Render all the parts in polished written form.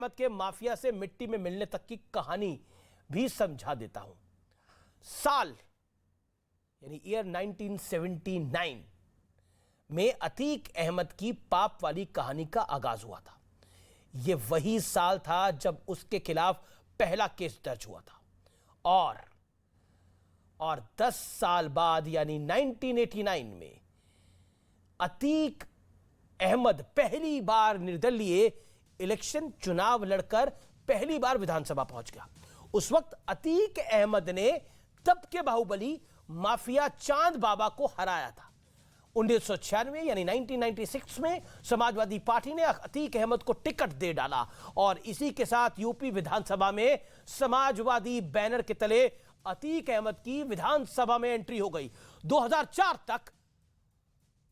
अहमद के माफिया से मिट्टी में मिलने तक की कहानी भी समझा देता हूं। साल यानी ईयर 1979 में अतीक अहमद की पाप वाली कहानी का आगाज हुआ था। यह वही साल था जब उसके खिलाफ पहला केस दर्ज हुआ था और 10 साल बाद यानी 1989 में अतीक अहमद पहली बार निर्दलीय इलेक्शन चुनाव लड़कर पहली बार विधानसभा पहुंच गया। उस वक्त अतीक अहमद ने तब के बाहुबली माफिया चांद बाबा को हराया था। 1996 यानी 1996 में समाजवादी पार्टी ने अतीक अहमद को टिकट दे डाला और इसी के साथ यूपी विधानसभा में समाजवादी बैनर के तले अतीक अहमद की विधानसभा में एंट्री हो गई। 2004 तक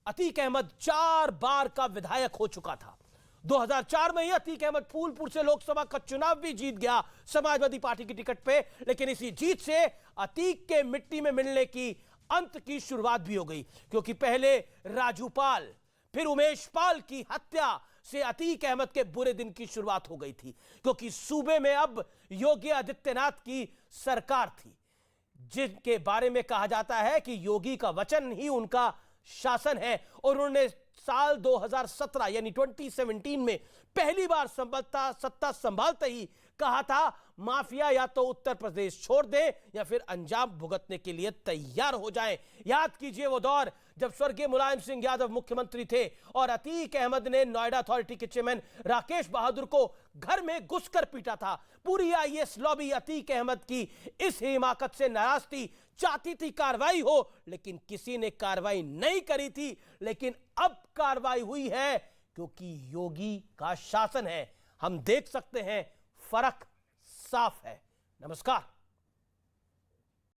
अतीक अहमद 4 बार का विधायक हो चुका था। 2004 में ही अतीक अहमद फूलपुर से लोकसभा का चुनाव भी जीत गया समाजवादी पार्टी की टिकट पे, लेकिन इसी जीत से अतीक के मिट्टी में मिलने की अंत की शुरुआत भी हो गई, क्योंकि पहले राजू पाल फिर उमेश पाल की हत्या से अतीक अहमद के बुरे दिन की शुरुआत हो गई थी, क्योंकि सूबे में अब योगी आदित्यनाथ की सरकार थी, जिनके बारे में कहा जाता है कि योगी का वचन ही उनका शासन है। और उन्होंने साल 2017 यानी 2017 में पहली बार सत्ता संभालते ही कहा था माफिया या तो उत्तर प्रदेश छोड़ दे या फिर अंजाम भुगतने के लिए तैयार हो जाएं। याद कीजिए वो दौर जब स्वर्गीय मुलायम सिंह यादव मुख्यमंत्री थे और अतीक अहमद ने नोएडा अथॉरिटी के चेयरमैन राकेश बहादुर को घर में घुसकर पीटा था। पूरी आईएएस लॉबी अतीक अहमद की इस हिमाकत से नाराज थी, चाहती थी कार्रवाई हो, लेकिन किसी ने कार्रवाई नहीं करी थी। लेकिन अब कार्रवाई हुई है क्योंकि योगी का शासन है। हम देख सकते हैं फर्क साफ है। नमस्कार।